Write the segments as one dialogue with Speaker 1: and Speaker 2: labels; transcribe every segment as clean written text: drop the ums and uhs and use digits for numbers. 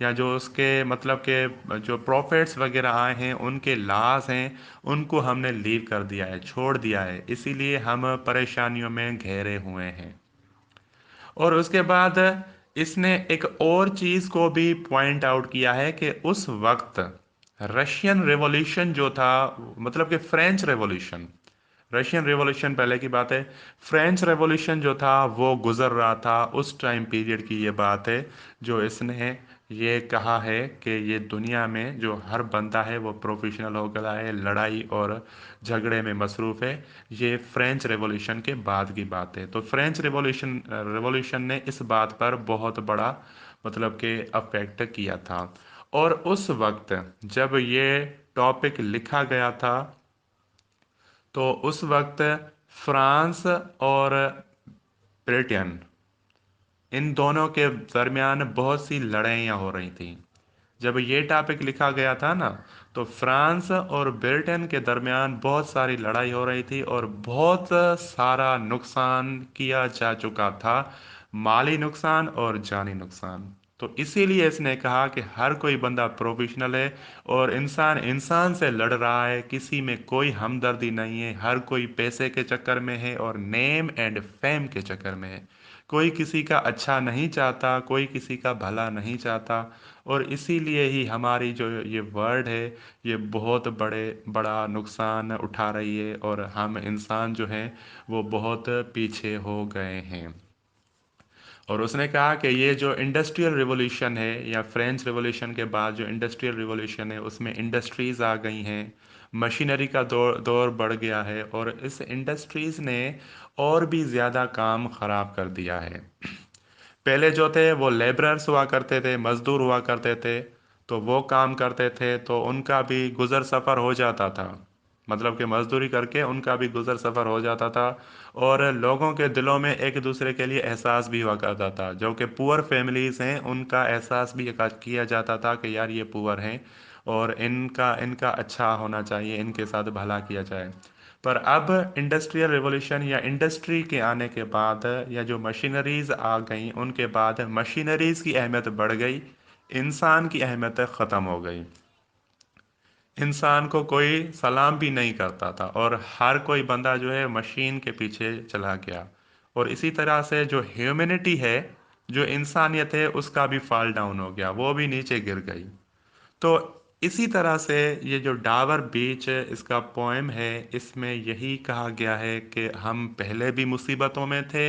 Speaker 1: یا جو اس کے مطلب کہ جو پروفٹس وغیرہ آئے ہیں ان کے لاز ہیں ان کو ہم نے لیو کر دیا ہے، چھوڑ دیا ہے، اسی لیے ہم پریشانیوں میں گھیرے ہوئے ہیں۔ اور اس کے بعد اس نے ایک اور چیز کو بھی پوائنٹ آؤٹ کیا ہے کہ اس وقت رشین ریولیوشن جو تھا، مطلب کہ فرینچ ریولیوشن، رشین ریولیوشن پہلے کی بات ہے، فرینچ ریولیوشن جو تھا وہ گزر رہا تھا، اس ٹائم پیریڈ کی یہ بات ہے جو اس نے یہ کہا ہے کہ یہ دنیا میں جو ہر بندہ ہے وہ پروفیشنل ہو گیا ہے، لڑائی اور جھگڑے میں مصروف ہے، یہ فرینچ ریولیوشن کے بعد کی بات ہے۔ تو فرینچ ریولیوشن نے اس بات پر بہت بڑا مطلب کہ افیکٹ کیا تھا۔ اور اس وقت جب یہ ٹاپک لکھا گیا تھا تو اس وقت فرانس اور برٹن، ان دونوں کے درمیان بہت سی لڑائیاں ہو رہی تھیں۔ جب یہ ٹاپک لکھا گیا تھا نا تو فرانس اور برٹن کے درمیان بہت ساری لڑائی ہو رہی تھی اور بہت سارا نقصان کیا جا چکا تھا، مالی نقصان اور جانی نقصان۔ تو اسی لیے اس نے کہا کہ ہر کوئی بندہ پروفیشنل ہے اور انسان انسان سے لڑ رہا ہے، کسی میں کوئی ہمدردی نہیں ہے، ہر کوئی پیسے کے چکر میں ہے اور نیم اینڈ فیم کے چکر میں ہے، کوئی کسی کا اچھا نہیں چاہتا، کوئی کسی کا بھلا نہیں چاہتا۔ اور اسی لیے ہی ہماری جو یہ ورلڈ ہے یہ بہت بڑا نقصان اٹھا رہی ہے اور ہم انسان جو ہیں وہ بہت پیچھے ہو گئے ہیں۔ اور اس نے کہا کہ یہ جو انڈسٹریل ریولیوشن ہے یا فرینچ ریولیوشن کے بعد جو انڈسٹریل ریولیوشن ہے اس میں انڈسٹریز آ گئی ہیں، مشینری کا دور بڑھ گیا ہے اور اس انڈسٹریز نے اور بھی زیادہ کام خراب کر دیا ہے۔ پہلے جو تھے وہ لیبررس ہوا کرتے تھے، مزدور ہوا کرتے تھے، تو وہ کام کرتے تھے تو ان کا بھی گزر سفر ہو جاتا تھا، مطلب کہ مزدوری کر کے ان کا بھی گزر سفر ہو جاتا تھا اور لوگوں کے دلوں میں ایک دوسرے کے لیے احساس بھی ہوا کرتا تھا۔ جو کہ پور فیملیز ہیں ان کا احساس بھی کیا جاتا تھا کہ یار یہ پور ہیں اور ان کا اچھا ہونا چاہیے، ان کے ساتھ بھلا کیا جائے۔ پر اب انڈسٹریل ریولیوشن یا انڈسٹری کے آنے کے بعد یا جو مشینریز آ گئیں ان کے بعد مشینریز کی اہمیت بڑھ گئی، انسان کی اہمیت ختم ہو گئی۔ انسان کو کوئی سلام بھی نہیں کرتا تھا اور ہر کوئی بندہ جو ہے مشین کے پیچھے چلا گیا اور اسی طرح سے جو ہیومینٹی ہے، جو انسانیت ہے، اس کا بھی فال ڈاؤن ہو گیا، وہ بھی نیچے گر گئی۔ تو اسی طرح سے یہ جو ڈاور بیچ اس کا پوئم ہے اس میں یہی کہا گیا ہے کہ ہم پہلے بھی مصیبتوں میں تھے،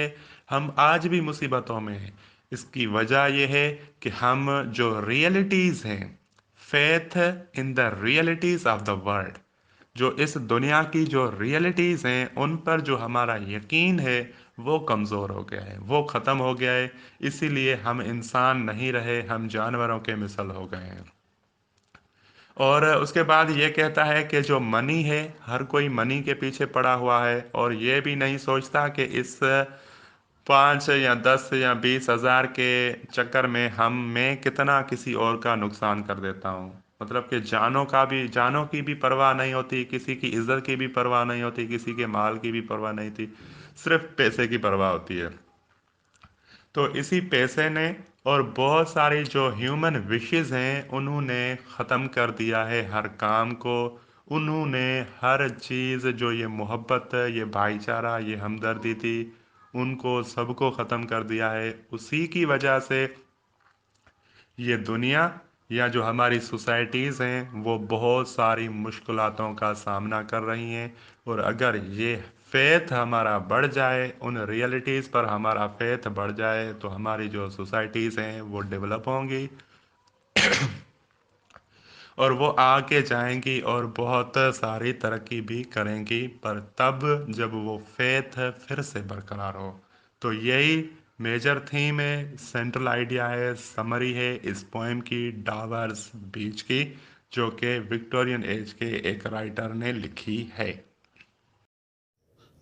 Speaker 1: ہم آج بھی مصیبتوں میں ہیں۔ اس کی وجہ یہ ہے کہ ہم جو ریئلٹیز ہیں، faith in the realities of the world, جو اس دنیا کی جو ریئلٹیز ہیں ان پر جو ہمارا یقین ہے وہ کمزور ہو گیا ہے، وہ ختم ہو گیا ہے، اسی لیے ہم انسان نہیں رہے، ہم جانوروں کے مثل ہو گئے ہیں۔ اور اس کے بعد یہ کہتا ہے کہ جو منی ہے، ہر کوئی منی کے پیچھے پڑا ہوا ہے اور یہ بھی نہیں سوچتا کہ اس 5 یا 10 یا 20 ہزار کے چکر میں میں کتنا کسی اور کا نقصان کر دیتا ہوں۔ مطلب کہ جانوں کی بھی پرواہ نہیں ہوتی، کسی کی عزت کی بھی پرواہ نہیں ہوتی، کسی کے مال کی بھی پرواہ نہیں تھی، صرف پیسے کی پرواہ ہوتی ہے۔ تو اسی پیسے نے اور بہت ساری جو ہیومن وشز ہیں انہوں نے ختم کر دیا ہے ہر کام کو، انہوں نے ہر چیز جو یہ محبت، یہ بھائی چارہ، یہ ہمدردی تھی، ان کو سب کو ختم کر دیا ہے۔ اسی کی وجہ سے یہ دنیا یا جو ہماری سوسائٹیز ہیں وہ بہت ساری مشکلاتوں کا سامنا کر رہی ہیں۔ اور اگر یہ فیتھ ہمارا بڑھ جائے، ان ریئلٹیز پر ہمارا فیتھ بڑھ جائے تو ہماری جو سوسائٹیز ہیں وہ ڈیولپ ہوں گی اور وہ آگے جائیں گی اور بہت ساری ترقی بھی کریں گی، پر تب جب وہ فیتھ پھر سے برقرار ہو۔ تو یہی میجر تھیم ہے، سینٹرل آئیڈیا ہے، سمری ہے اس پوئم کی، ڈاورس بیچ کی، جو کہ وکٹورین ایج کے ایک رائٹر نے لکھی ہے۔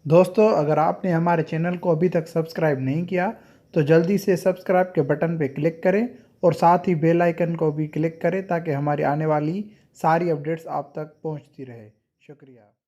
Speaker 2: دوستو، اگر آپ نے ہمارے چینل کو ابھی تک سبسکرائب نہیں کیا تو جلدی سے سبسکرائب کے بٹن پہ کلک کریں اور ساتھ ہی بیل آئیکن کو بھی کلک کریں تاکہ ہماری آنے والی ساری اپڈیٹس آپ تک پہنچتی رہے۔ شکریہ۔